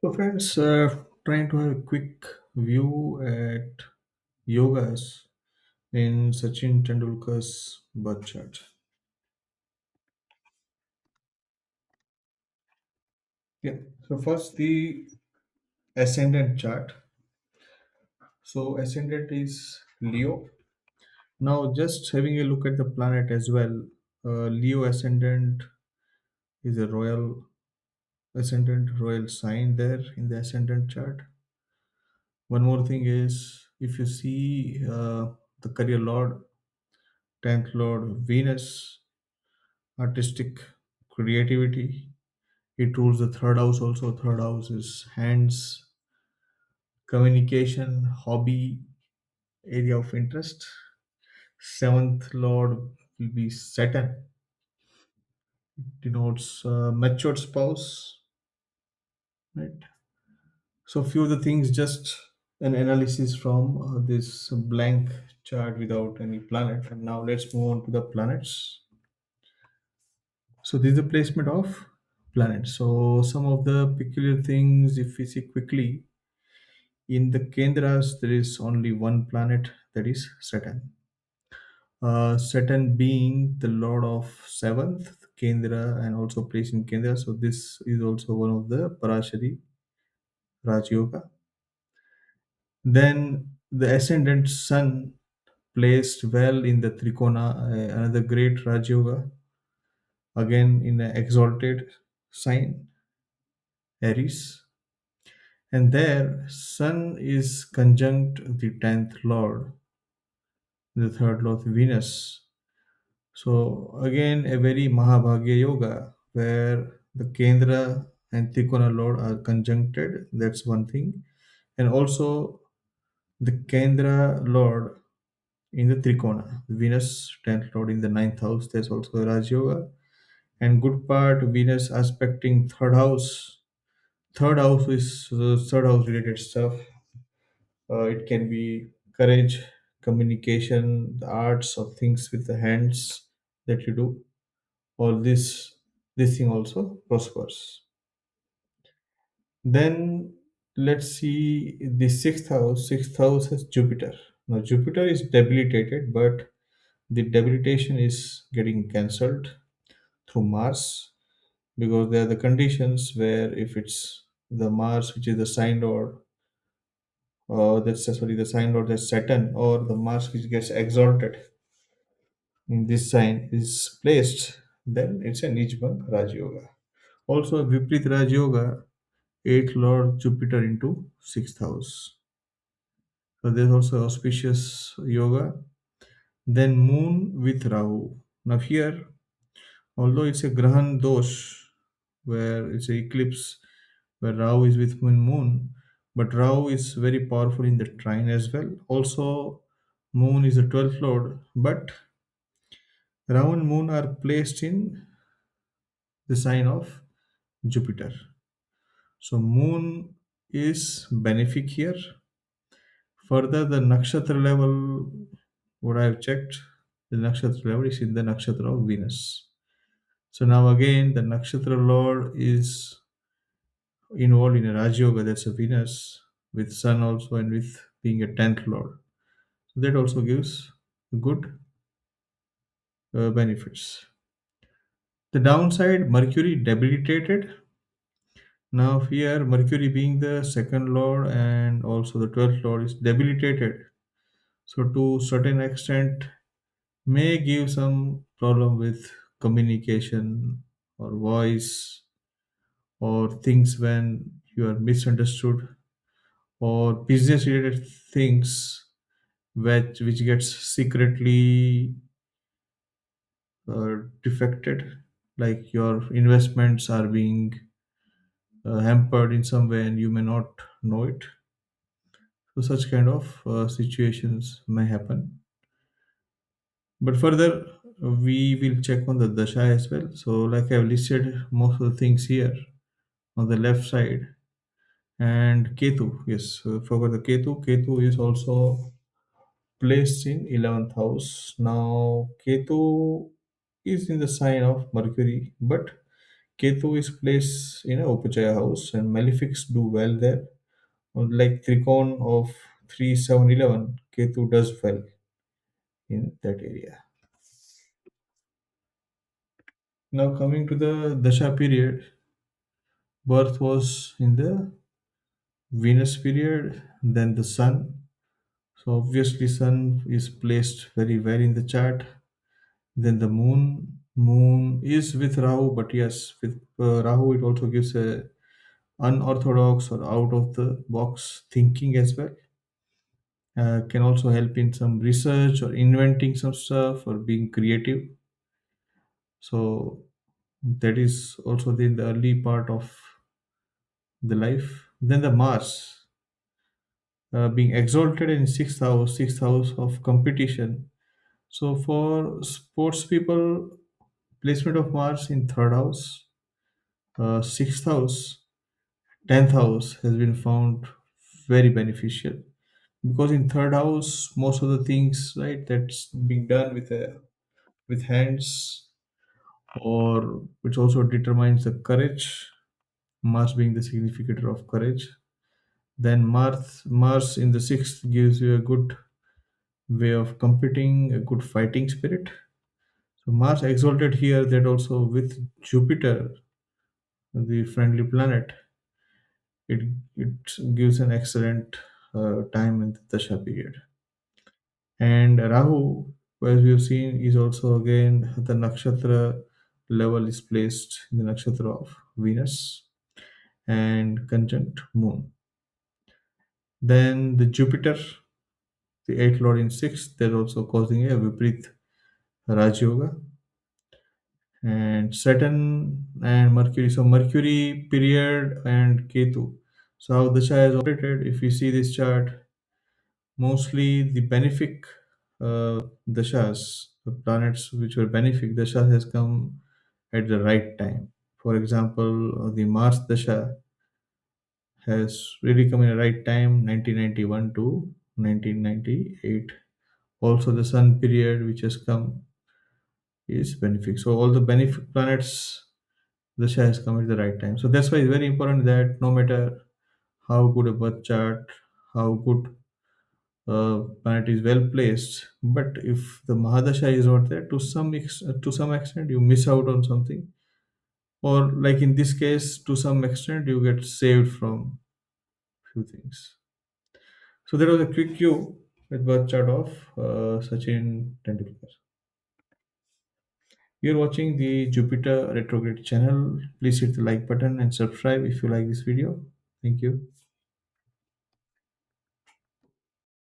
So, friends, trying to have a quick view at yogas in Sachin Tendulkar's birth chart. Yeah. So, first, the ascendant chart. So, ascendant is Leo. Now, just having a look at the planet as well. Leo ascendant is a royal ascendant, royal sign there in the ascendant chart. One more thing is if you see the career lord, 10th lord Venus, artistic creativity. It rules the third house also. Third house is hands, communication, hobby, area of interest. Seventh lord will be Saturn, denotes matured spouse, right? So few of the things, just an analysis from this blank chart without any planet. And now let's move on to the planets. So this is the placement of planets. So some of the peculiar things, if we see quickly, in the Kendras there is only one planet, that is Saturn. Saturn being the lord of seventh Kendra and also placed in Kendra. So this is also one of the Parashari Raj Yoga. Then the ascendant sun placed well in the Trikona, another great Raj Yoga, again in an exalted sign, Aries. And there, Sun is conjunct the 10th Lord, the third Lord Venus. So, again, a very Mahabhagya Yoga where the Kendra and Trikona Lord are conjuncted. That's one thing. And also the Kendra Lord in the Trikona, Venus, 10th Lord in the ninth house. There's also a Raj Yoga. And good part, Venus aspecting third house. Third house is third house related stuff. It can be courage, communication, the arts or things with the hands that you do. All this thing also prospers. Then let's see the sixth house. Sixth house has Jupiter. Now Jupiter is debilitated, but the debilitation is getting cancelled through Mars because there are the conditions where if it's the Mars, which is the sign lord, that's sorry, the sign lord that's Saturn, or the Mars which gets exalted in this sign is placed, then it's a Nijbang Raj Yoga. Also, Viprit Raj Yoga, 8th Lord Jupiter into 6th house. So there's also auspicious yoga. Then Moon with Rahu. Now here, although it's a Grahan Dosh, where it's a eclipse, where Rahu is with Moon, but Rahu is very powerful in the trine as well. Also, Moon is the 12th Lord, but Rahu and Moon are placed in the sign of Jupiter. So Moon is benefic here. Further, the nakshatra level, what I have checked, the nakshatra level is in the nakshatra of Venus. So now again, the nakshatra lord is involved in a Raj Yoga, that's a Venus, with Sun also and with being a 10th lord. So that also gives good benefits. The downside, Mercury debilitated. Now here, Mercury being the second lord and also the 12th lord is debilitated. So to certain extent, may give some problem with communication or voice or things when you are misunderstood or business related things which gets secretly defected, like your investments are being hampered in some way and you may not know it. So such kind of situations may happen. But further, we will check on the dasha as well. So, like I've listed most of the things here on the left side. And Ketu, yes, forgot the Ketu. Ketu is also placed in 11th house. Now, Ketu is in the sign of Mercury, but Ketu is placed in a Upachaya house, and malefics do well there. Like Trikon of 3711, Ketu does well in that area. Now, coming to the Dasha period, birth was in the Venus period, then the Sun. So, obviously, Sun is placed very well in the chart. Then the Moon is with Rahu, but yes, with Rahu, it also gives a unorthodox or out of the box thinking as well. Can also help in some research or inventing some stuff or being creative. So that is also in the early part of the life. Then the Mars being exalted in sixth house of competition. So for sports people, placement of Mars in third house, sixth house, 10th house has been found very beneficial, because in third house most of the things, right, that's being done with hands, or which also determines the courage, Mars being the significator of courage. Then Mars in the sixth gives you a good way of competing, a good fighting spirit. So Mars exalted here, that also with Jupiter, the friendly planet, it gives an excellent time in the Dasha period. And Rahu, as we have seen, is also again the nakshatra level is placed in the nakshatra of Venus and conjunct Moon. Then the Jupiter, the eighth lord in sixth, they're also causing a Viprit Raj Yoga. And Saturn and Mercury. So Mercury period and Ketu. So how Dasha has operated, if you see this chart, mostly the benefic dashas, the planets which were benefic dasha has come at the right time. For example, the Mars dasha has really come in the right time, 1991 to 1998. Also, the Sun period which has come is benefic. So all the benefic planets dasha has come at the right time. So that's why it's very important that no matter how good a birth chart, how good planet is well placed, but if the Mahadasha is not there, to some extent you miss out on something, or like in this case, to some extent you get saved from few things. So there was a quick cue with birth chart of Sachin Tendulkar. You're watching the Jupiter retrograde channel. Please hit the like button and subscribe if you like this video. Thank you.